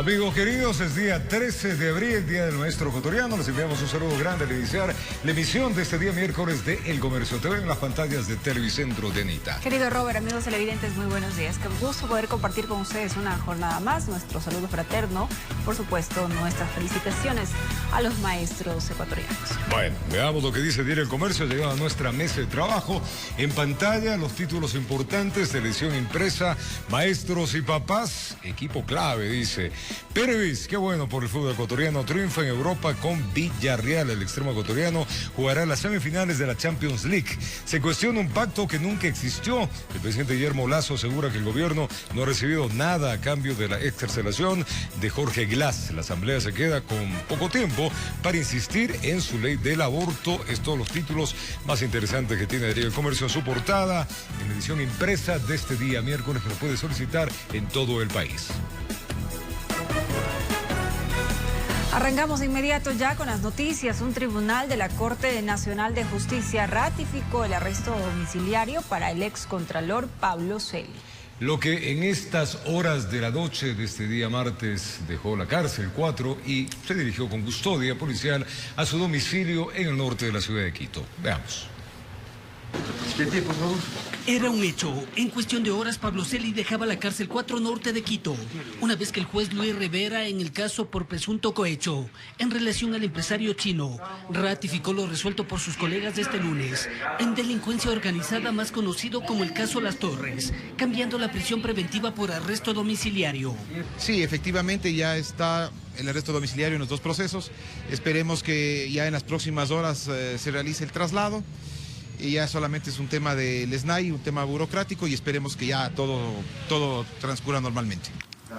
Amigos queridos, es día 13 de abril, día del maestro ecuatoriano. Les enviamos un saludo grande al iniciar la emisión de este día miércoles de El Comercio TV en las pantallas de Televicentro de Anita. Querido Robert, amigos televidentes, muy buenos días. Qué gusto poder compartir con ustedes una jornada más. Nuestro saludo fraterno, por supuesto, nuestras felicitaciones a los maestros ecuatorianos. Bueno, veamos lo que dice Diario El Comercio. Llegado a nuestra mesa de trabajo. En pantalla, los títulos importantes de edición impresa. Maestros y papás, equipo clave, dice. Pervis, qué bueno por el fútbol ecuatoriano, triunfa en Europa con Villarreal. El extremo ecuatoriano jugará las semifinales de la Champions League. Se cuestiona un pacto que nunca existió. El presidente Guillermo Lasso asegura que el gobierno no ha recibido nada a cambio de la excarcelación de Jorge Glass. La asamblea se queda con poco tiempo para insistir en su ley del aborto. Es todos los títulos más interesantes que tiene Diario El Comercio en su portada, en la edición impresa de este día miércoles, que lo puede solicitar en todo el país. Arrancamos de inmediato ya con las noticias. Un tribunal de la Corte Nacional de Justicia ratificó el arresto domiciliario para el excontralor Pablo Celi. Lo que en estas horas de la noche de este día martes dejó la cárcel 4 y se dirigió con custodia policial a su domicilio en el norte de la ciudad de Quito. Veamos. Por favor. Era un hecho. En cuestión de horas, Pablo Celi dejaba la cárcel 4 norte de Quito, una vez que el juez Luis Rivera, en el caso por presunto cohecho, en relación al empresario chino, ratificó lo resuelto por sus colegas de este lunes, en delincuencia organizada más conocido como el caso Las Torres, cambiando la prisión preventiva por arresto domiciliario. Sí, efectivamente ya está el arresto domiciliario en los dos procesos. Esperemos que ya en las próximas horas se realice el traslado. Y ya solamente es un tema del SNAI, un tema burocrático, y esperemos que ya todo transcurra normalmente.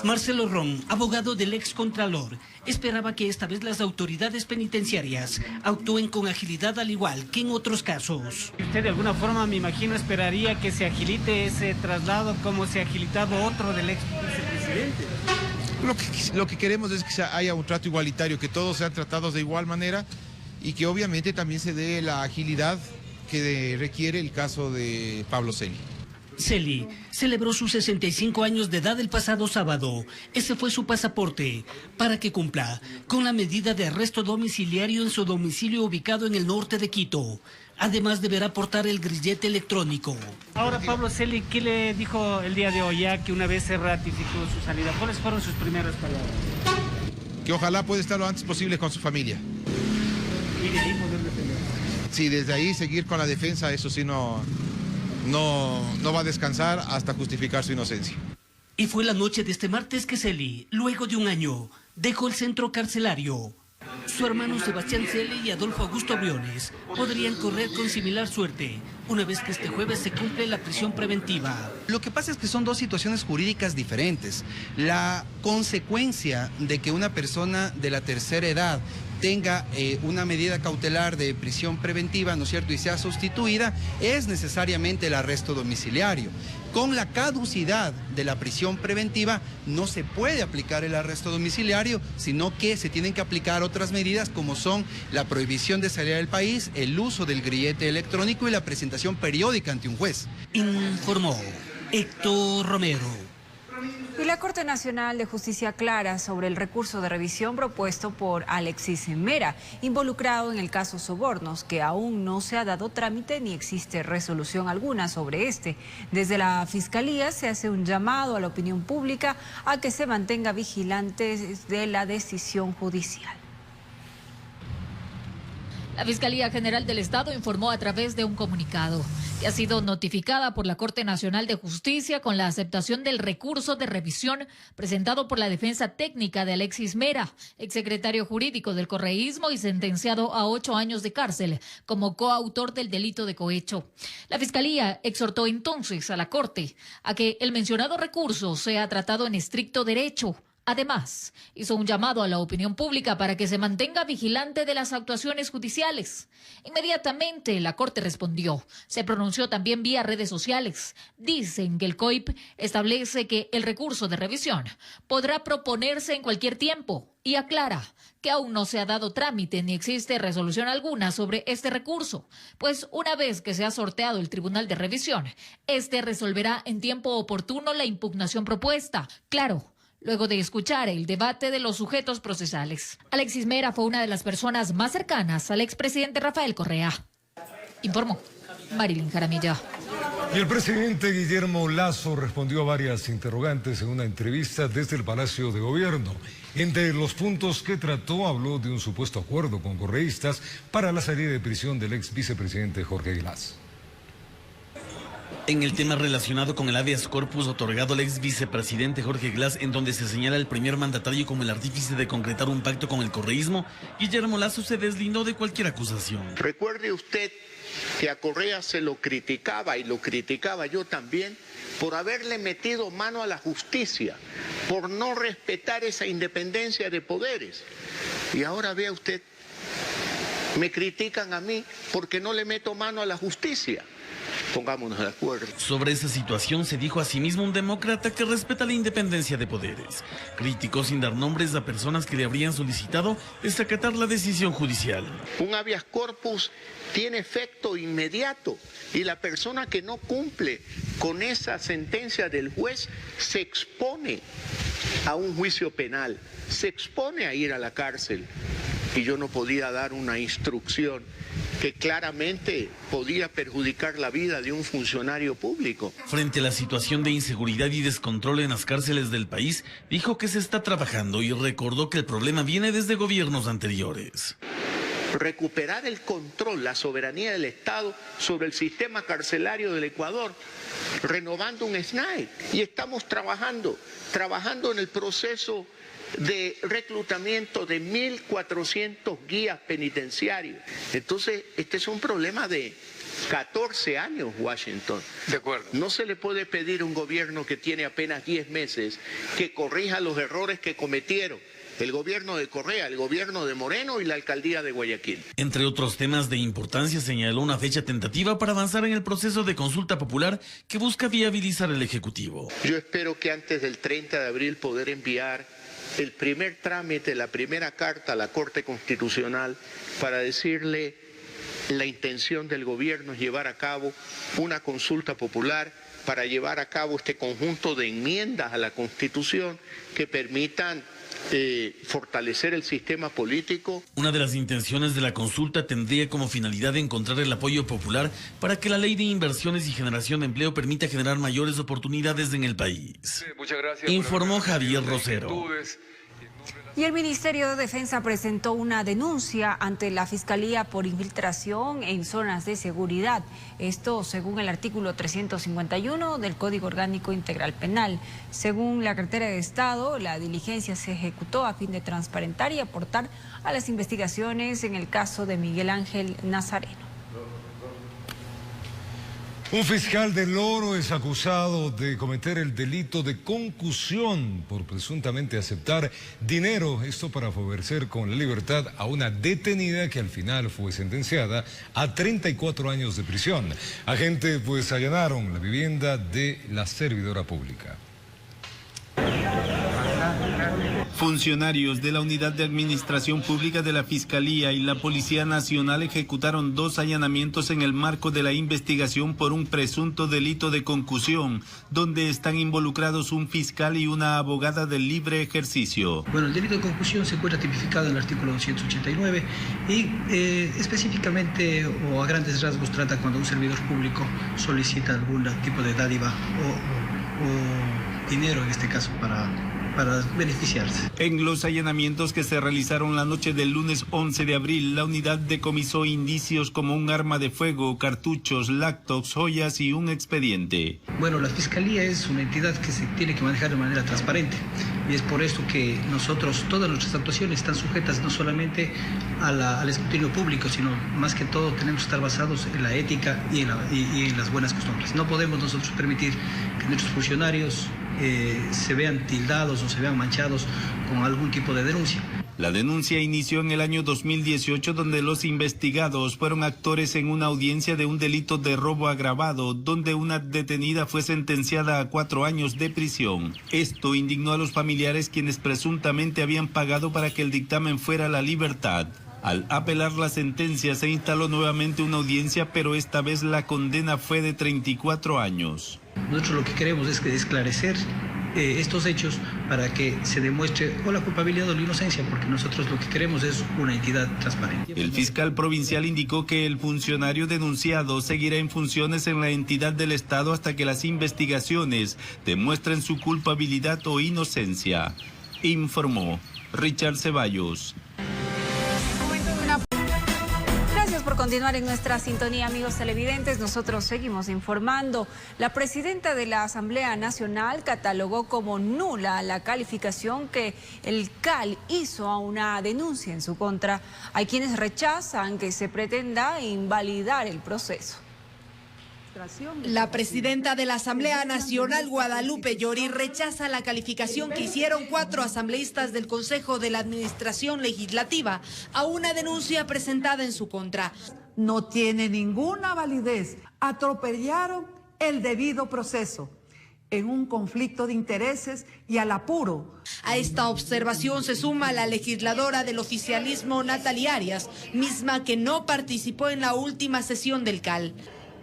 Marcelo Ron, abogado del excontralor, esperaba que esta vez las autoridades penitenciarias actúen con agilidad al igual que en otros casos. Usted de alguna forma, me imagino, esperaría que se agilite ese traslado como se ha agilitado otro del ex vicepresidente. Lo que queremos es que haya un trato igualitario, que todos sean tratados de igual manera y que obviamente también se dé la agilidad que requiere el caso de Pablo Celi. Celi celebró sus 65 años de edad el pasado sábado. Ese fue su pasaporte para que cumpla con la medida de arresto domiciliario en su domicilio ubicado en el norte de Quito. Además deberá portar el grillete electrónico. Ahora, Pablo Celi, ¿qué le dijo el día de hoy ya que una vez se ratificó su salida? ¿Cuáles fueron sus primeras palabras? Que ojalá pueda estar lo antes posible con su familia. Y de ahí poder defender. Sí, desde ahí seguir con la defensa, eso sí no va a descansar hasta justificar su inocencia. Y fue la noche de este martes que Celi, luego de un año, dejó el centro carcelario. Su hermano Sebastián Celi y Adolfo Augusto Briones podrían correr con similar suerte, una vez que este jueves se cumple la prisión preventiva. Lo que pasa es que son dos situaciones jurídicas diferentes. La consecuencia de que una persona de la tercera edad tenga una medida cautelar de prisión preventiva, ¿no es cierto?, y sea sustituida, es necesariamente el arresto domiciliario. Con la caducidad de la prisión preventiva no se puede aplicar el arresto domiciliario, sino que se tienen que aplicar otras medidas como son la prohibición de salir del país, el uso del grillete electrónico y la presentación periódica ante un juez. Informó Héctor Romero. Y la Corte Nacional de Justicia aclara sobre el recurso de revisión propuesto por Alexis Mera, involucrado en el caso Sobornos, que aún no se ha dado trámite ni existe resolución alguna sobre este. Desde la Fiscalía se hace un llamado a la opinión pública a que se mantenga vigilantes de la decisión judicial. La Fiscalía General del Estado informó a través de un comunicado que ha sido notificada por la Corte Nacional de Justicia con la aceptación del recurso de revisión presentado por la defensa técnica de Alexis Mera, exsecretario jurídico del correísmo y sentenciado a 8 años de cárcel como coautor del delito de cohecho. La Fiscalía exhortó entonces a la Corte a que el mencionado recurso sea tratado en estricto derecho. Además, hizo un llamado a la opinión pública para que se mantenga vigilante de las actuaciones judiciales. Inmediatamente la Corte respondió. Se pronunció también vía redes sociales. Dicen que el COIP establece que el recurso de revisión podrá proponerse en cualquier tiempo y aclara que aún no se ha dado trámite ni existe resolución alguna sobre este recurso, pues una vez que se ha sorteado el Tribunal de Revisión, este resolverá en tiempo oportuno la impugnación propuesta. Claro, luego de escuchar el debate de los sujetos procesales. Alexis Mera fue una de las personas más cercanas al expresidente Rafael Correa. Informó Marilyn Jaramillo. Y el presidente Guillermo Lasso respondió a varias interrogantes en una entrevista desde el Palacio de Gobierno. Entre los puntos que trató, habló de un supuesto acuerdo con correístas para la salida de prisión del ex vicepresidente Jorge Glass. En el tema relacionado con el habeas corpus otorgado al ex vicepresidente Jorge Glass, en donde se señala al primer mandatario como el artífice de concretar un pacto con el correísmo, Guillermo Lasso se deslindó de cualquier acusación. Recuerde usted que a Correa se lo criticaba, y lo criticaba yo también, por haberle metido mano a la justicia, por no respetar esa independencia de poderes. Y ahora vea usted, me critican a mí porque no le meto mano a la justicia. Pongámonos de acuerdo. Sobre esa situación se dijo asimismo un demócrata que respeta la independencia de poderes. Criticó sin dar nombres a personas que le habrían solicitado desacatar la decisión judicial. Un habeas corpus tiene efecto inmediato y la persona que no cumple con esa sentencia del juez se expone a un juicio penal, se expone a ir a la cárcel. Y yo no podía dar una instrucción que claramente podía perjudicar la vida de un funcionario público. Frente a la situación de inseguridad y descontrol en las cárceles del país, dijo que se está trabajando y recordó que el problema viene desde gobiernos anteriores. Recuperar el control, la soberanía del Estado sobre el sistema carcelario del Ecuador, renovando un SNAE. Y estamos trabajando en el proceso de reclutamiento de 1.400 guías penitenciarios. Entonces, este es un problema de 14 años, Washington. De acuerdo. No se le puede pedir a un gobierno que tiene apenas 10 meses que corrija los errores que cometieron el gobierno de Correa, el gobierno de Moreno y la alcaldía de Guayaquil. Entre otros temas de importancia, señaló una fecha tentativa para avanzar en el proceso de consulta popular que busca viabilizar el Ejecutivo. Yo espero que antes del 30 de abril poder enviar el primer trámite, la primera carta a la Corte Constitucional para decirle la intención del gobierno es llevar a cabo una consulta popular para llevar a cabo este conjunto de enmiendas a la Constitución que permitan fortalecer el sistema político. Una de las intenciones de la consulta tendría como finalidad encontrar el apoyo popular para que la ley de inversiones y generación de empleo permita generar mayores oportunidades en el país. Muchas gracias. Informó Javier Rosero. Y el Ministerio de Defensa presentó una denuncia ante la Fiscalía por infiltración en zonas de seguridad. Esto según el artículo 351 del Código Orgánico Integral Penal. Según la cartera de Estado, la diligencia se ejecutó a fin de transparentar y aportar a las investigaciones en el caso de Miguel Ángel Nazareno. Un fiscal del Oro es acusado de cometer el delito de concusión por presuntamente aceptar dinero, esto para favorecer con la libertad a una detenida que al final fue sentenciada a 34 años de prisión. Agentes pues allanaron la vivienda de la servidora pública. Funcionarios de la Unidad de Administración Pública de la Fiscalía y la Policía Nacional ejecutaron 2 allanamientos en el marco de la investigación por un presunto delito de concusión, donde están involucrados un fiscal y una abogada de libre ejercicio. Bueno, el delito de concusión se encuentra tipificado en el artículo 289 y específicamente o a grandes rasgos trata cuando un servidor público solicita algún tipo de dádiva o dinero, en este caso, para beneficiarse. En los allanamientos que se realizaron la noche del lunes 11 de abril, la unidad decomisó indicios como un arma de fuego, cartuchos, lácteos, joyas y un expediente. Bueno, la Fiscalía es una entidad que se tiene que manejar de manera transparente y es por esto que nosotros, todas nuestras actuaciones están sujetas no solamente al escrutinio público, sino más que todo tenemos que estar basados en la ética y en las buenas costumbres. No podemos nosotros permitir que nuestros funcionarios se vean tildados o se vean manchados con algún tipo de denuncia. La denuncia inició en el año 2018, donde los investigados fueron actores en una audiencia de un delito de robo agravado, donde una detenida fue sentenciada a 4 años de prisión. Esto indignó a los familiares, quienes presuntamente habían pagado para que el dictamen fuera a la libertad. Al apelar la sentencia se instaló nuevamente una audiencia, pero esta vez la condena fue de 34 años. Nosotros lo que queremos es esclarecer estos hechos para que se demuestre o la culpabilidad o la inocencia, porque nosotros lo que queremos es una entidad transparente. El fiscal provincial indicó que el funcionario denunciado seguirá en funciones en la entidad del Estado hasta que las investigaciones demuestren su culpabilidad o inocencia. Informó Richard Ceballos. Por continuar en nuestra sintonía, amigos televidentes, nosotros seguimos informando. La presidenta de la Asamblea Nacional catalogó como nula la calificación que el CAL hizo a una denuncia en su contra. Hay quienes rechazan que se pretenda invalidar el proceso. La presidenta de la Asamblea Nacional, Guadalupe Llori, rechaza la calificación que hicieron 4 asambleístas del Consejo de la Administración Legislativa a una denuncia presentada en su contra. No tiene ninguna validez. Atropellaron el debido proceso en un conflicto de intereses y al apuro. A esta observación se suma la legisladora del oficialismo, Natalia Arias, misma que no participó en la última sesión del CAL.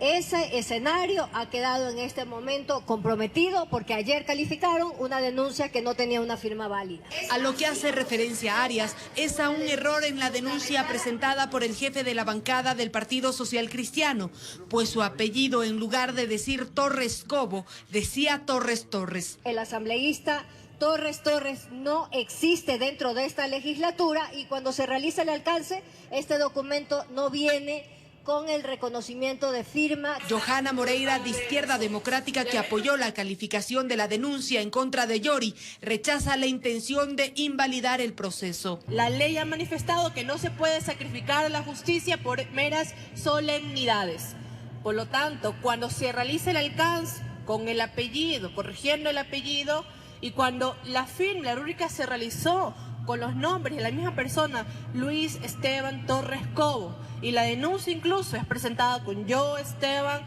Ese escenario ha quedado en este momento comprometido porque ayer calificaron una denuncia que no tenía una firma válida. A lo que hace referencia Arias es a un error en la denuncia presentada por el jefe de la bancada del Partido Social Cristiano, pues su apellido, en lugar de decir Torres Cobo, decía Torres Torres. El asambleísta Torres no existe dentro de esta legislatura y cuando se realiza el alcance, este documento no viene con el reconocimiento de firma. Johanna Moreira, de Izquierda Democrática, que apoyó la calificación de la denuncia en contra de Llori, rechaza la intención de invalidar el proceso. La ley ha manifestado que no se puede sacrificar a la justicia por meras solemnidades. Por lo tanto, cuando se realiza el alcance con el apellido, corrigiendo el apellido, y cuando la firma, la rúbrica se realizó con los nombres de la misma persona, Luis Esteban Torres Cobo, y la denuncia incluso es presentada con yo, Esteban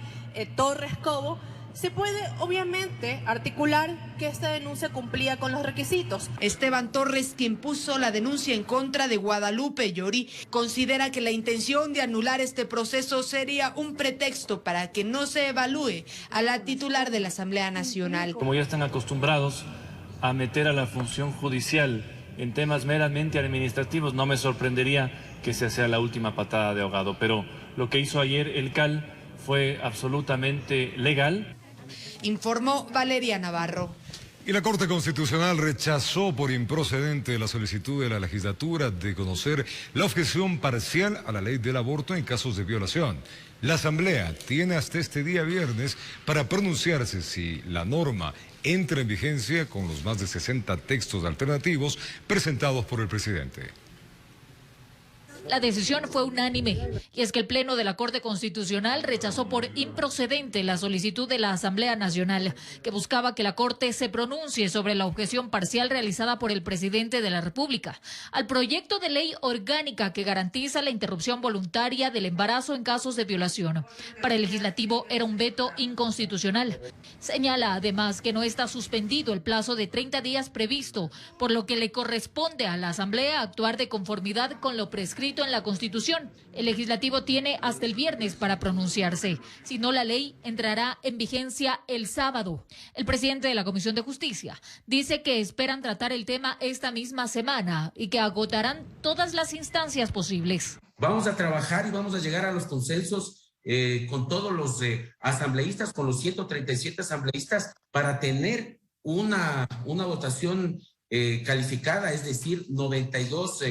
Torres Cobo, se puede obviamente articular que esta denuncia cumplía con los requisitos. Esteban Torres, quien puso la denuncia en contra de Guadalupe Llori, considera que la intención de anular este proceso sería un pretexto para que no se evalúe a la titular de la Asamblea Nacional. Como ya están acostumbrados a meter a la función judicial en temas meramente administrativos, no me sorprendería que sea la última patada de ahogado, pero lo que hizo ayer el CAL fue absolutamente legal. Informó Valeria Navarro. Y la Corte Constitucional rechazó por improcedente la solicitud de la legislatura de conocer la objeción parcial a la ley del aborto en casos de violación. La Asamblea tiene hasta este día viernes para pronunciarse si la norma entra en vigencia con los más de 60 textos alternativos presentados por el presidente. La decisión fue unánime, y es que el Pleno de la Corte Constitucional rechazó por improcedente la solicitud de la Asamblea Nacional, que buscaba que la Corte se pronuncie sobre la objeción parcial realizada por el presidente de la República al proyecto de ley orgánica que garantiza la interrupción voluntaria del embarazo en casos de violación. Para el legislativo era un veto inconstitucional. Señala además que no está suspendido el plazo de 30 días previsto, por lo que le corresponde a la Asamblea actuar de conformidad con lo prescrito en la Constitución. El legislativo tiene hasta el viernes para pronunciarse. Si no, la ley entrará en vigencia el sábado. El presidente de la Comisión de Justicia dice que esperan tratar el tema esta misma semana y que agotarán todas las instancias posibles. Vamos a trabajar y vamos a llegar a los consensos con todos los asambleístas, con los 137 asambleístas, para tener una votación calificada, es decir, 92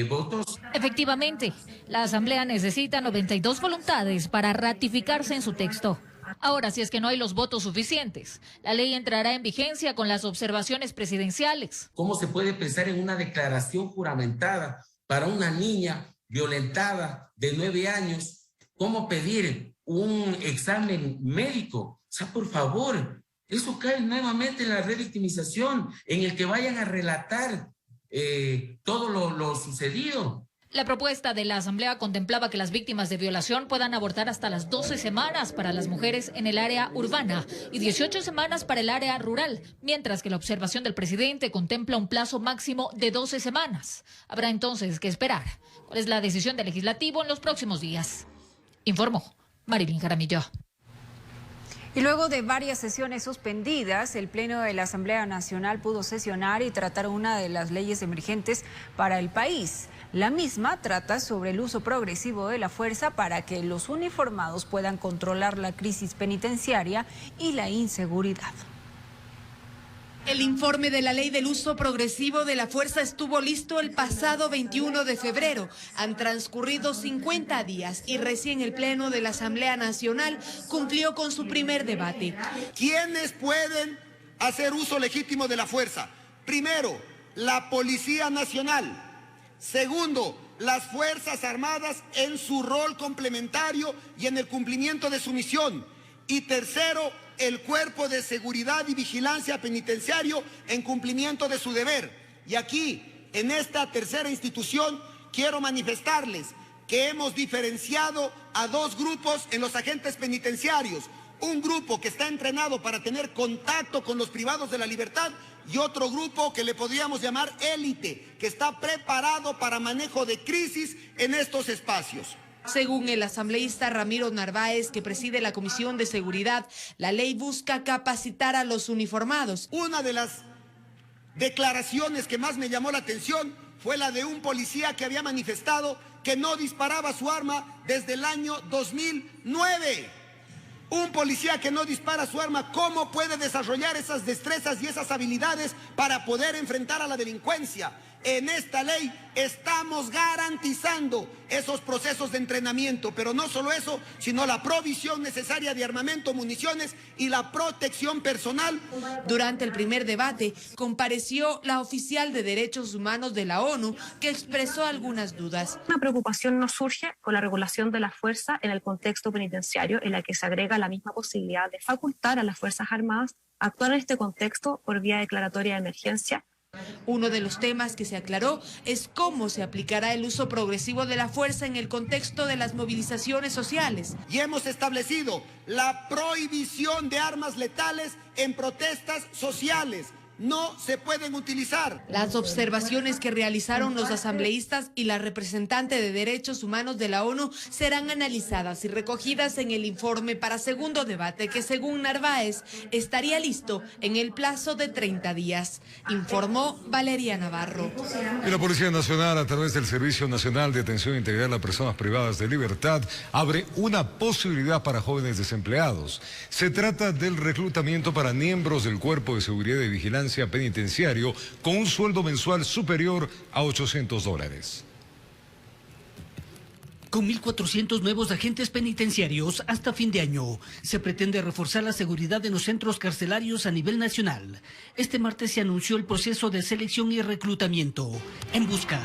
votos. Efectivamente, la Asamblea necesita 92 voluntades para ratificarse en su texto. Ahora, si es que no hay los votos suficientes, la ley entrará en vigencia con las observaciones presidenciales. ¿Cómo se puede pensar en una declaración juramentada para una niña violentada de 9 años? ¿Cómo pedir un examen médico? O sea, por favor, eso cae nuevamente en la revictimización, en el que vayan a relatar todo lo sucedido. La propuesta de la Asamblea contemplaba que las víctimas de violación puedan abortar hasta las 12 semanas para las mujeres en el área urbana y 18 semanas para el área rural, mientras que la observación del presidente contempla un plazo máximo de 12 semanas. Habrá entonces que esperar cuál es la decisión del legislativo en los próximos días. Informó Marilyn Jaramillo. Y luego de varias sesiones suspendidas, el Pleno de la Asamblea Nacional pudo sesionar y tratar una de las leyes emergentes para el país. La misma trata sobre el uso progresivo de la fuerza para que los uniformados puedan controlar la crisis penitenciaria y la inseguridad. El informe de la ley del uso progresivo de la fuerza estuvo listo el pasado 21 de febrero. Han transcurrido 50 días y recién el Pleno de la Asamblea Nacional cumplió con su primer debate. ¿Quiénes pueden hacer uso legítimo de la fuerza? Primero, la Policía Nacional. Segundo, las Fuerzas Armadas en su rol complementario y en el cumplimiento de su misión. Y tercero, el Cuerpo de Seguridad y Vigilancia Penitenciario en cumplimiento de su deber. Y aquí, en esta tercera institución, quiero manifestarles que hemos diferenciado a dos grupos en los agentes penitenciarios. Un grupo que está entrenado para tener contacto con los privados de la libertad y otro grupo que le podríamos llamar élite, que está preparado para manejo de crisis en estos espacios. Según el asambleísta Ramiro Narváez, que preside la Comisión de Seguridad, la ley busca capacitar a los uniformados. Una de las declaraciones que más me llamó la atención fue la de un policía que había manifestado que no disparaba su arma desde el año 2009. Un policía que no dispara su arma, ¿cómo puede desarrollar esas destrezas y esas habilidades para poder enfrentar a la delincuencia? En esta ley estamos garantizando esos procesos de entrenamiento, pero no solo eso, sino la provisión necesaria de armamento, municiones y la protección personal. Durante el primer debate compareció la oficial de Derechos Humanos de la ONU, que expresó algunas dudas. Una preocupación nos surge con la regulación de la fuerza en el contexto penitenciario, en la que se agrega la misma posibilidad de facultar a las Fuerzas Armadas a actuar en este contexto por vía declaratoria de emergencia. Uno de los temas que se aclaró es cómo se aplicará el uso progresivo de la fuerza en el contexto de las movilizaciones sociales. Y hemos establecido la prohibición de armas letales en protestas sociales. No se pueden utilizar. Las observaciones que realizaron los asambleístas y la representante de Derechos Humanos de la ONU serán analizadas y recogidas en el informe para segundo debate, que según Narváez estaría listo en el plazo de 30 días. Informó Valeria Navarro. Y la Policía Nacional, a través del Servicio Nacional de Atención Integral a Personas Privadas de Libertad, abre una posibilidad para jóvenes desempleados. Se trata del reclutamiento para miembros del Cuerpo de Seguridad y Vigilancia Penitenciario con un sueldo mensual superior a $800. Con 1.400 nuevos agentes penitenciarios hasta fin de año, se pretende reforzar la seguridad en los centros carcelarios a nivel nacional. Este martes se anunció el proceso de selección y reclutamiento, en busca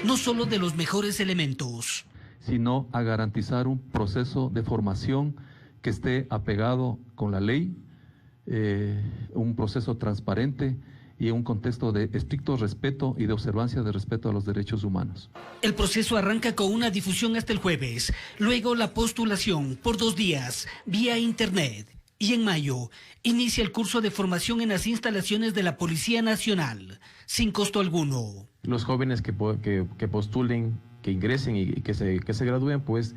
no solo de los mejores elementos, sino a garantizar un proceso de formación que esté apegado con la ley, un proceso transparente y un contexto de estricto respeto y de observancia de respeto a los derechos humanos. El proceso arranca con una difusión hasta el jueves, luego la postulación por 2 días vía internet y en mayo inicia el curso de formación en las instalaciones de la Policía Nacional, sin costo alguno. Los jóvenes que postulen, que ingresen y que se gradúen, pues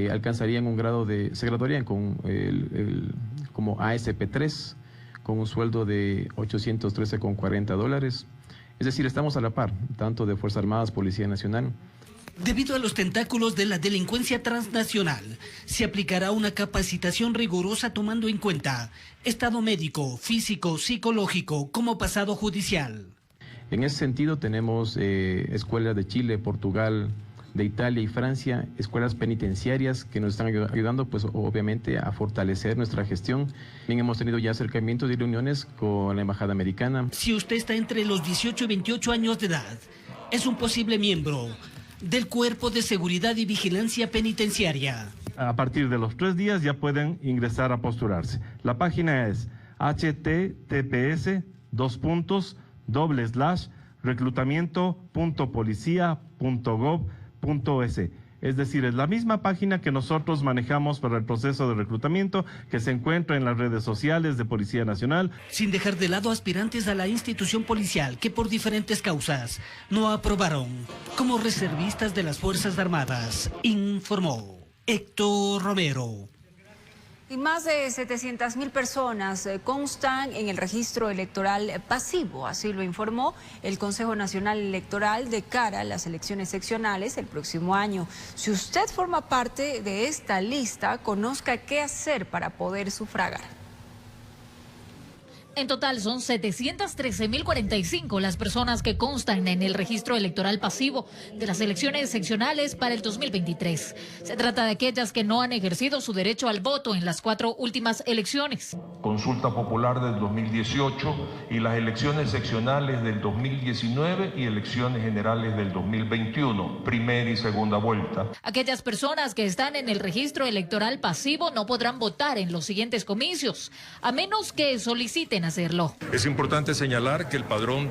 alcanzarían un grado de, se graduarían con como ASP3, con un sueldo de $813,40. Es decir, estamos a la par, tanto de Fuerzas Armadas, Policía Nacional. Debido a los tentáculos de la delincuencia transnacional, se aplicará una capacitación rigurosa tomando en cuenta estado médico, físico, psicológico, como pasado judicial. En ese sentido tenemos escuelas de Chile, Portugal, de Italia y Francia, escuelas penitenciarias que nos están ayudando, pues obviamente, a fortalecer nuestra gestión. También hemos tenido ya acercamientos y reuniones con la Embajada Americana. Si usted está entre los 18 y 28 años de edad, es un posible miembro del Cuerpo de Seguridad y Vigilancia Penitenciaria. A partir de los 3 días ya pueden ingresar a postularse. La página es https://reclutamiento.policia.gov.es. Es decir, es la misma página que nosotros manejamos para el proceso de reclutamiento, que se encuentra en las redes sociales de Policía Nacional. Sin dejar de lado aspirantes a la institución policial que por diferentes causas no aprobaron como reservistas de las Fuerzas Armadas, informó Héctor Romero. Y más de 700.000 personas constan en el registro electoral pasivo, así lo informó el Consejo Nacional Electoral de cara a las elecciones seccionales el próximo año. Si usted forma parte de esta lista, conozca qué hacer para poder sufragar. En total son 713.045 las personas que constan en el registro electoral pasivo de las elecciones seccionales para el 2023. Se trata de aquellas que no han ejercido su derecho al voto en las 4 últimas elecciones. Consulta popular del 2018 y las elecciones seccionales del 2019 y elecciones generales del 2021, primera y segunda vuelta. Aquellas personas que están en el registro electoral pasivo no podrán votar en los siguientes comicios, a menos que soliciten hacerlo. Es importante señalar que el padrón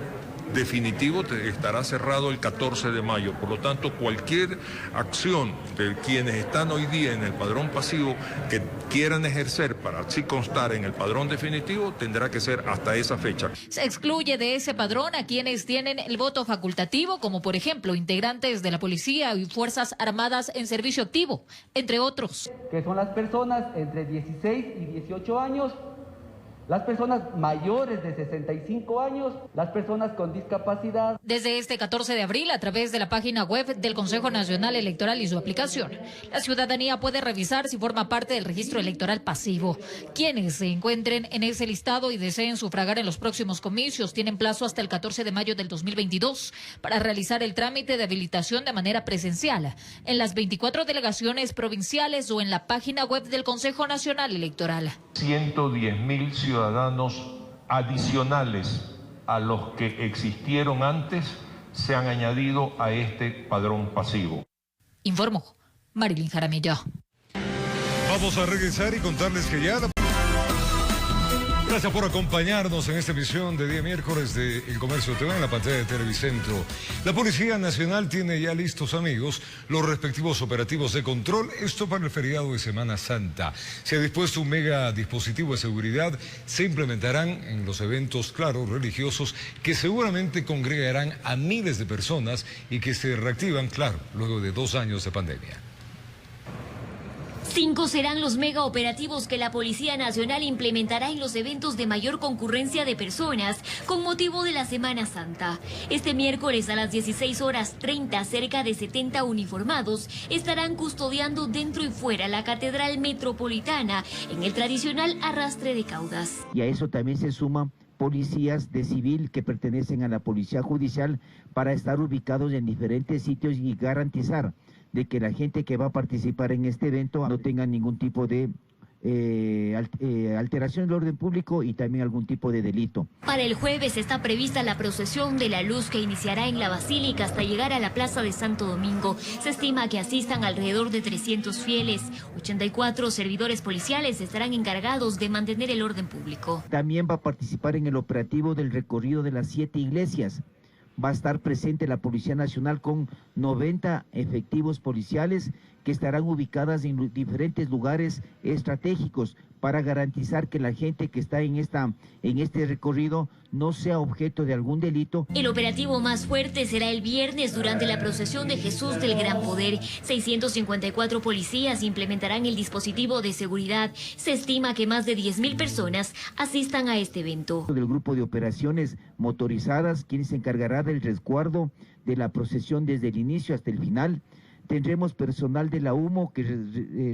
definitivo estará cerrado el 14 de mayo, por lo tanto cualquier acción de quienes están hoy día en el padrón pasivo que quieran ejercer para así constar en el padrón definitivo tendrá que ser hasta esa fecha. Se excluye de ese padrón a quienes tienen el voto facultativo, como por ejemplo integrantes de la policía y fuerzas armadas en servicio activo, entre otros. Que son las personas entre 16 y 18 años, las personas mayores de 65 años, las personas con discapacidad. Desde este 14 de abril, a través de la página web del Consejo Nacional Electoral y su aplicación, la ciudadanía puede revisar si forma parte del registro electoral pasivo. Quienes se encuentren en ese listado y deseen sufragar en los próximos comicios tienen plazo hasta el 14 de mayo del 2022 para realizar el trámite de habilitación de manera presencial en las 24 delegaciones provinciales o en la página web del Consejo Nacional Electoral. 110.000 ciudadanos adicionales a los que existieron antes se han añadido a este padrón pasivo. Informó Marilyn Jaramillo. Vamos a regresar y contarles que ya... Gracias por acompañarnos en esta emisión de día miércoles de El Comercio TV en la pantalla de Televicentro. La Policía Nacional tiene ya listos, amigos, los respectivos operativos de control, esto para el feriado de Semana Santa. Se ha dispuesto un mega dispositivo de seguridad, se implementarán en los eventos, claro, religiosos, que seguramente congregarán a miles de personas y que se reactivan, claro, luego de 2 años de pandemia. 5 serán los mega operativos que la Policía Nacional implementará en los eventos de mayor concurrencia de personas con motivo de la Semana Santa. Este miércoles a las 16:30, cerca de 70 uniformados estarán custodiando dentro y fuera la Catedral Metropolitana en el tradicional arrastre de caudas. Y a eso también se suman policías de civil que pertenecen a la Policía Judicial para estar ubicados en diferentes sitios y garantizar de que la gente que va a participar en este evento no tenga ningún tipo de alteración del orden público y también algún tipo de delito. Para el jueves está prevista la procesión de la luz que iniciará en la Basílica hasta llegar a la Plaza de Santo Domingo. Se estima que asistan alrededor de 300 fieles. 84 servidores policiales estarán encargados de mantener el orden público. También va a participar en el operativo del recorrido de las 7 iglesias. Va a estar presente la Policía Nacional con 90 efectivos policiales que estarán ubicadas en diferentes lugares estratégicos para garantizar que la gente que está en este recorrido no sea objeto de algún delito. El operativo más fuerte será el viernes durante la procesión de Jesús del Gran Poder. 654 policías implementarán el dispositivo de seguridad. Se estima que más de 10.000 personas asistan a este evento. Del grupo de operaciones motorizadas, quien se encargará del resguardo de la procesión desde el inicio hasta el final. Tendremos personal de la UMO que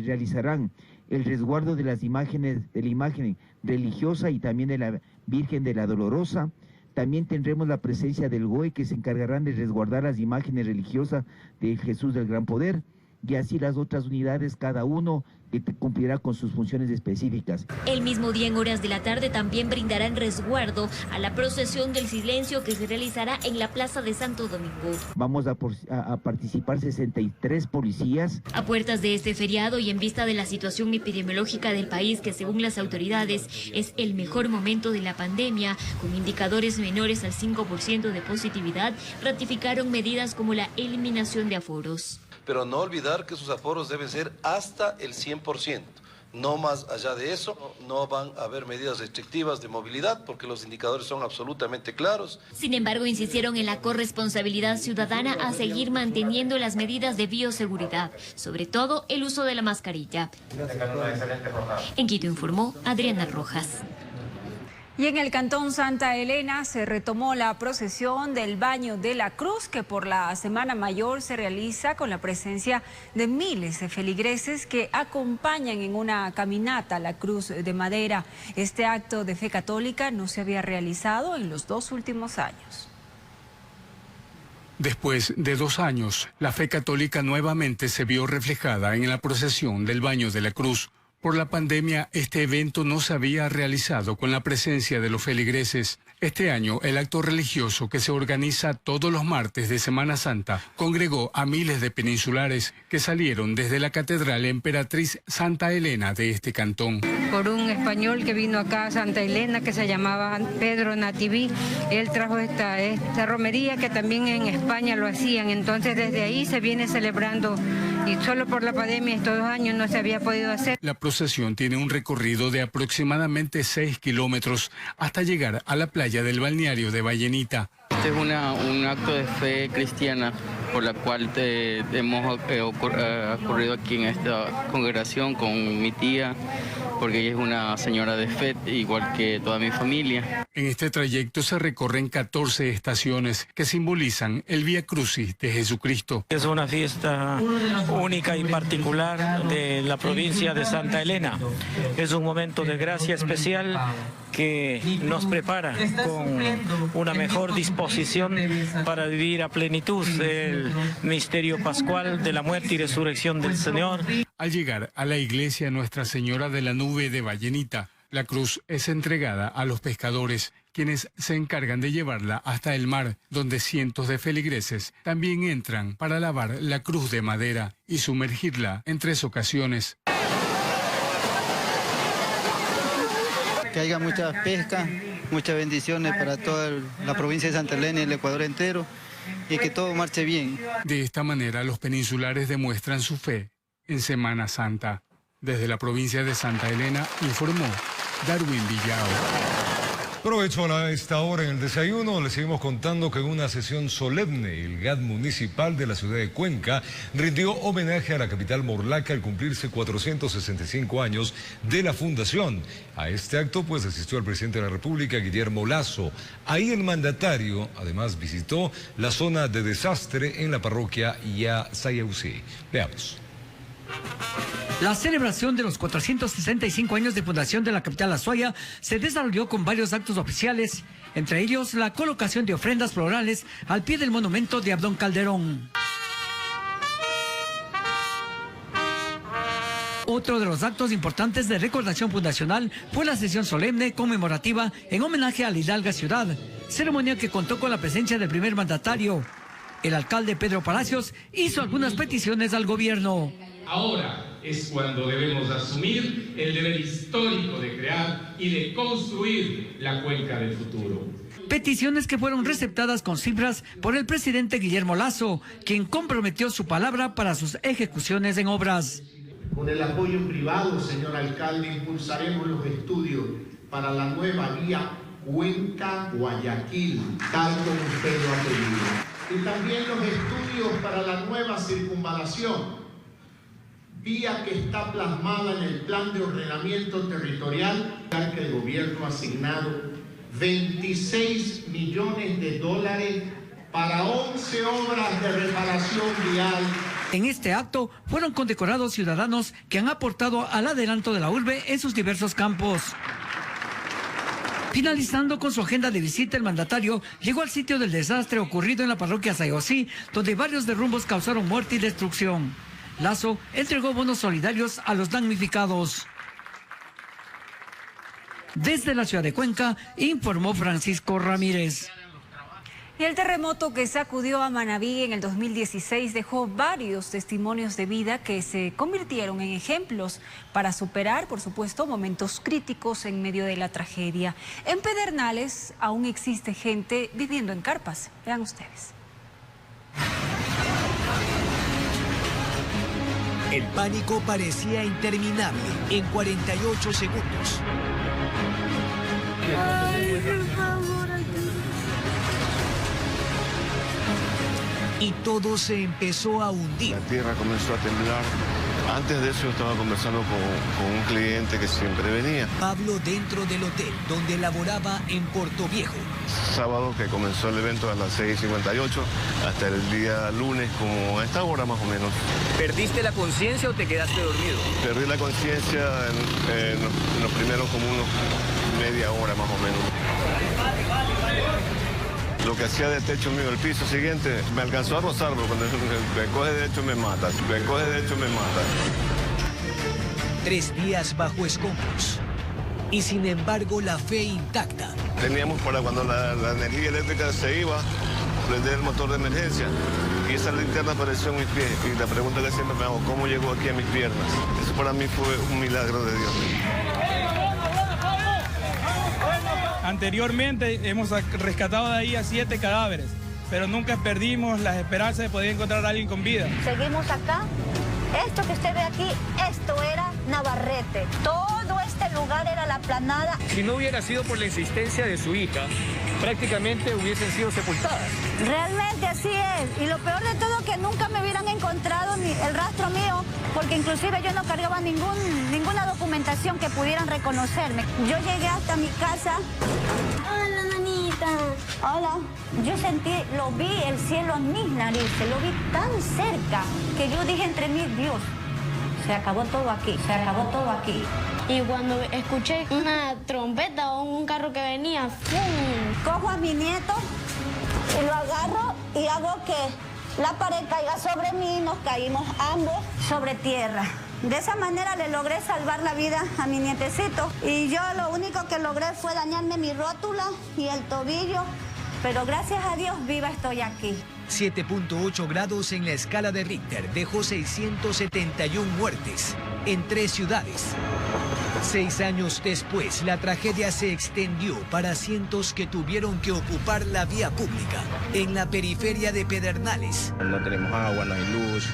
realizarán el resguardo de las imágenes, de la imagen religiosa y también de la Virgen de la Dolorosa. También tendremos la presencia del GOE que se encargarán de resguardar las imágenes religiosas de Jesús del Gran Poder. Y así las otras unidades, cada uno que cumplirá con sus funciones específicas. El mismo día en horas de la tarde también brindarán resguardo a la procesión del silencio que se realizará en la Plaza de Santo Domingo. Vamos a participar 63 policías. A puertas de este feriado y en vista de la situación epidemiológica del país, que según las autoridades es el mejor momento de la pandemia, con indicadores menores al 5% de positividad, ratificaron medidas como la eliminación de aforos. Pero no olvidar que sus aforos deben ser hasta el 100%. No más allá de eso, no van a haber medidas restrictivas de movilidad porque los indicadores son absolutamente claros. Sin embargo, insistieron en la corresponsabilidad ciudadana a seguir manteniendo las medidas de bioseguridad, sobre todo el uso de la mascarilla. En Quito informó Adriana Rojas. Y en el Cantón Santa Elena se retomó la procesión del Baño de la Cruz, que por la Semana Mayor se realiza con la presencia de miles de feligreses que acompañan en una caminata la cruz de madera. Este acto de fe católica no se había realizado en los 2 últimos años. Después de 2 años, la fe católica nuevamente se vio reflejada en la procesión del Baño de la Cruz. Por la pandemia, este evento no se había realizado con la presencia de los feligreses. Este año, el acto religioso que se organiza todos los martes de Semana Santa congregó a miles de peninsulares que salieron desde la Catedral Emperatriz Santa Elena de este cantón. Por un español que vino acá a Santa Elena, que se llamaba Pedro Nativí, él trajo esta romería que también en España lo hacían. Entonces, desde ahí se viene celebrando y solo por la pandemia estos 2 años no se había podido hacer. La procesión tiene un recorrido de aproximadamente 6 kilómetros hasta llegar a la playa del balneario de Vallenita. Este es un acto de fe cristiana por la cual hemos ocurrido aquí en esta congregación con mi tía, porque ella es una señora de fe, igual que toda mi familia. En este trayecto se recorren 14 estaciones que simbolizan el Vía Crucis de Jesucristo. Es una fiesta única y particular de la provincia de Santa Elena. Es un momento de gracia especial que nos prepara con una mejor disposición para vivir a plenitud el misterio pascual de la muerte y resurrección del Señor. Al llegar a la iglesia Nuestra Señora de la Nube de Vallenita, la cruz es entregada a los pescadores, quienes se encargan de llevarla hasta el mar, donde cientos de feligreses también entran para lavar la cruz de madera y sumergirla en 3 ocasiones. Que haya mucha pesca, muchas bendiciones para toda la provincia de Santa Elena y el Ecuador entero, y que todo marche bien. De esta manera, los peninsulares demuestran su fe en Semana Santa. Desde la provincia de Santa Elena, informó Darwin Villao. Provecho a esta hora en el desayuno. Les seguimos contando que en una sesión solemne el GAD municipal de la ciudad de Cuenca rindió homenaje a la capital morlaca al cumplirse 465 años de la fundación. A este acto pues asistió el presidente de la República, Guillermo Lasso. Ahí el mandatario además visitó la zona de desastre en la parroquia Yasayausí. Veamos. La celebración de los 465 años de fundación de la capital Azuaya se desarrolló con varios actos oficiales, entre ellos la colocación de ofrendas florales al pie del monumento de Abdón Calderón. Otro de los actos importantes de recordación fundacional fue la sesión solemne conmemorativa en homenaje a la hidalga ciudad, ceremonia que contó con la presencia del primer mandatario. El alcalde Pedro Palacios hizo algunas peticiones al gobierno. Ahora es cuando debemos asumir el deber histórico de crear y de construir la Cuenca del futuro. Peticiones que fueron receptadas con cifras por el presidente Guillermo Lasso, quien comprometió su palabra para sus ejecuciones en obras. Con el apoyo privado, señor alcalde, impulsaremos los estudios para la nueva vía Cuenca-Guayaquil, tal como usted lo ha pedido. Y también los estudios para la nueva circunvalación, vía que está plasmada en el plan de ordenamiento territorial, que el gobierno ha asignado 26 millones de dólares para 11 obras de reparación vial. En este acto fueron condecorados ciudadanos que han aportado al adelanto de la urbe en sus diversos campos. Finalizando con su agenda de visita, el mandatario llegó al sitio del desastre ocurrido en la parroquia Sayosí, donde varios derrumbos causaron muerte y destrucción. Lasso entregó bonos solidarios a los damnificados. Desde la ciudad de Cuenca, informó Francisco Ramírez. Y el terremoto que sacudió a Manabí en el 2016 dejó varios testimonios de vida que se convirtieron en ejemplos para superar, por supuesto, momentos críticos en medio de la tragedia. En Pedernales aún existe gente viviendo en carpas. Vean ustedes. El pánico parecía interminable en 48 segundos. Ay, por favor, y todo se empezó a hundir. La tierra comenzó a temblar. Antes de eso yo estaba conversando con un cliente que siempre venía. Pablo dentro del hotel donde laboraba en Puerto Viejo. Sábado que comenzó el evento a las 6:58 hasta el día lunes como a esta hora más o menos. ¿Perdiste la conciencia o te quedaste dormido? Perdí la conciencia en los primeros como unos media hora más o menos. Lo que hacía de techo mío, el piso siguiente, me alcanzó a rozar, pero cuando me coge de hecho me mata, si me coge de hecho me mata. 3 días bajo escombros y sin embargo la fe intacta. Teníamos para cuando la energía eléctrica se iba, prender el motor de emergencia y esa linterna apareció en mis pies y la pregunta que siempre me hago, ¿cómo llegó aquí a mis piernas? Eso para mí fue un milagro de Dios. Anteriormente hemos rescatado de ahí a 7 cadáveres, pero nunca perdimos las esperanzas de poder encontrar a alguien con vida. Seguimos acá. Esto que usted ve aquí, esto era Navarrete. Todo este lugar era la planada. Si no hubiera sido por la insistencia de su hija, prácticamente hubiesen sido sepultadas. Realmente así es. Y lo peor de todo que nunca me hubieran encontrado ni el rastro mío, porque inclusive yo no cargaba ninguna documentación que pudieran reconocerme. Yo llegué hasta mi casa. Hola, nanita. Hola. Yo sentí, lo vi el cielo en mis narices, lo vi tan cerca que yo dije entre mí, Dios, se acabó todo aquí, se acabó todo aquí. Y cuando escuché una trompeta o un carro que venía, ¡fum! Cojo a mi nieto y lo agarro y hago que la pared caiga sobre mí y nos caímos ambos sobre tierra. De esa manera le logré salvar la vida a mi nietecito y yo lo único que logré fue dañarme mi rótula y el tobillo, pero gracias a Dios viva estoy aquí. 7.8 grados en la escala de Richter dejó 671 muertes en 3 ciudades. 6 años después, la tragedia se extendió para cientos que tuvieron que ocupar la vía pública en la periferia de Pedernales. No tenemos agua, no hay luz,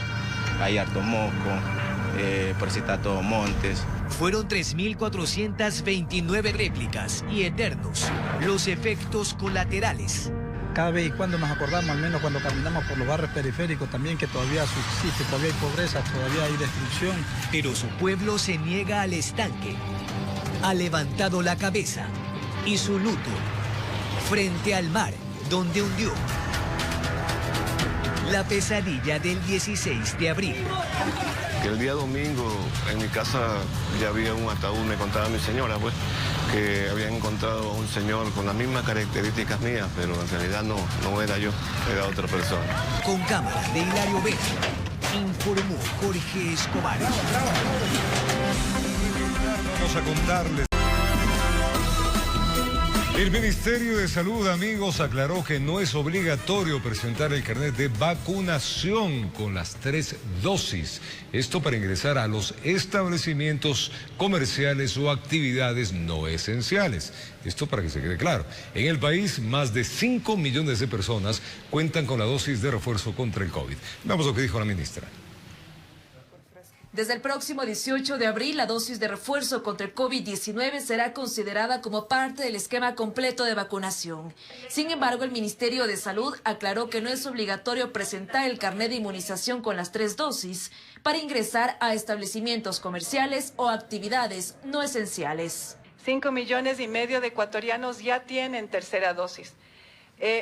hay harto mosco, por si está todo montes. Fueron 3.429 réplicas y eternos los efectos colaterales. Cada vez y cuando nos acordamos, al menos cuando caminamos por los barrios periféricos también, que todavía subsiste, todavía hay pobreza, todavía hay destrucción. Pero su pueblo se niega al estanque. Ha levantado la cabeza y su luto frente al mar donde hundió. La pesadilla del 16 de abril. Que el día domingo en mi casa ya había un ataúd, me contaba mi señora, pues, que habían encontrado a un señor con las mismas características mías, pero en realidad no era yo, era otra persona. Con cámara de Hilario Vera, informó Jorge Escobar. Vamos a contarles. El Ministerio de Salud, amigos, aclaró que no es obligatorio presentar el carnet de vacunación con las 3 dosis. Esto para ingresar a los establecimientos comerciales o actividades no esenciales. Esto para que se quede claro. En el país, más de 5 millones de personas cuentan con la dosis de refuerzo contra el COVID. Veamos lo que dijo la ministra. Desde el próximo 18 de abril, la dosis de refuerzo contra el COVID-19 será considerada como parte del esquema completo de vacunación. Sin embargo, el Ministerio de Salud aclaró que no es obligatorio presentar el carnet de inmunización con las 3 dosis para ingresar a establecimientos comerciales o actividades no esenciales. 5,5 millones de ecuatorianos ya tienen tercera dosis.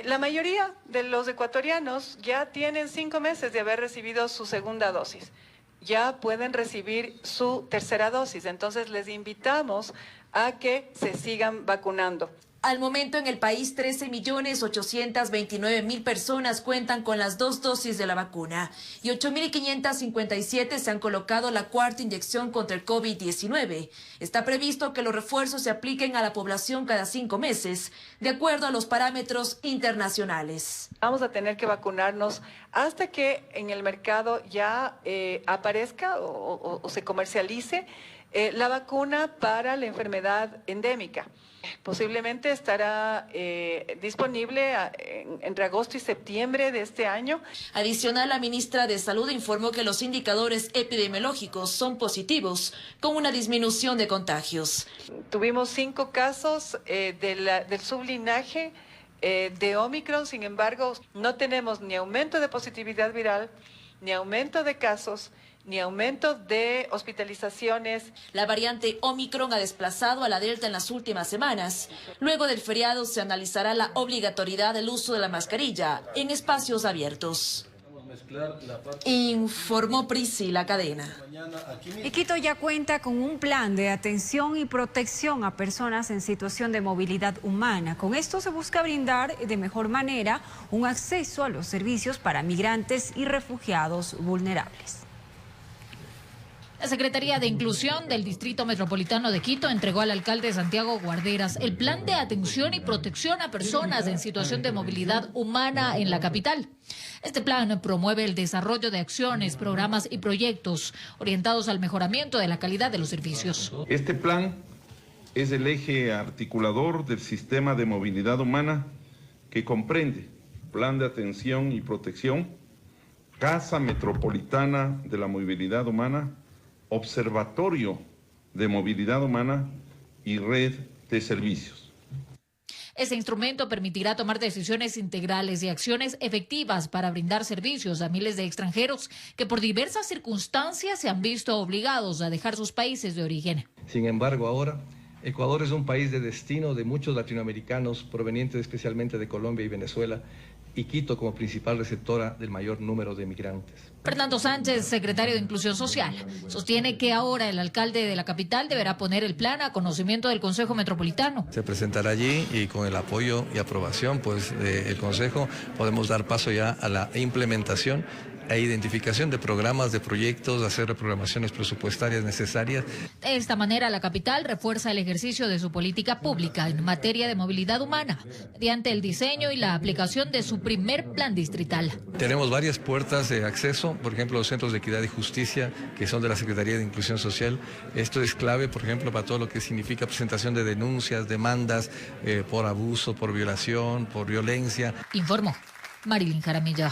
La mayoría de los ecuatorianos ya tienen 5 meses de haber recibido su segunda dosis. Ya pueden recibir su tercera dosis. Entonces les invitamos a que se sigan vacunando. Al momento en el país, 13.829.000 personas cuentan con las 2 dosis de la vacuna y 8.557 se han colocado la 4ª inyección contra el COVID-19. Está previsto que los refuerzos se apliquen a la población cada 5 meses, de acuerdo a los parámetros internacionales. Vamos a tener que vacunarnos hasta que en el mercado ya aparezca o se comercialice la vacuna para la enfermedad endémica. Posiblemente estará disponible entre agosto y septiembre de este año. Adicional, la ministra de Salud informó que los indicadores epidemiológicos son positivos, con una disminución de contagios. Tuvimos 5 casos del sublinaje de Omicron, sin embargo, no tenemos ni aumento de positividad viral, ni aumento de casos, ni aumento de hospitalizaciones. La variante Omicron ha desplazado a la Delta en las últimas semanas. Luego del feriado se analizará la obligatoriedad del uso de la mascarilla en espacios abiertos. Informó Priscila Cadena. Quito ya cuenta con un plan de atención y protección a personas en situación de movilidad humana. Con esto se busca brindar de mejor manera un acceso a los servicios para migrantes y refugiados vulnerables. La Secretaría de Inclusión del Distrito Metropolitano de Quito entregó al alcalde Santiago Guarderas el plan de atención y protección a personas en situación de movilidad humana en la capital. Este plan promueve el desarrollo de acciones, programas y proyectos orientados al mejoramiento de la calidad de los servicios. Este plan es el eje articulador del sistema de movilidad humana que comprende plan de atención y protección, Casa Metropolitana de la Movilidad Humana, Observatorio de Movilidad Humana y Red de Servicios. Este instrumento permitirá tomar decisiones integrales y acciones efectivas para brindar servicios a miles de extranjeros que por diversas circunstancias se han visto obligados a dejar sus países de origen. Sin embargo, ahora Ecuador es un país de destino de muchos latinoamericanos provenientes especialmente de Colombia y Venezuela, y Quito como principal receptora del mayor número de migrantes. Fernando Sánchez, secretario de Inclusión Social, sostiene que ahora el alcalde de la capital deberá poner el plan a conocimiento del Consejo Metropolitano. Se presentará allí y con el apoyo y aprobación del Consejo podemos dar paso ya a la implementación e identificación de programas, de proyectos, hacer reprogramaciones presupuestarias necesarias. De esta manera, la capital refuerza el ejercicio de su política pública en materia de movilidad humana, mediante el diseño y la aplicación de su primer plan distrital. Tenemos varias puertas de acceso, por ejemplo, los centros de equidad y justicia, que son de la Secretaría de Inclusión Social. Esto es clave, por ejemplo, para todo lo que significa presentación de denuncias, demandas por abuso, por violación, por violencia. Informó Marilyn Jaramillo.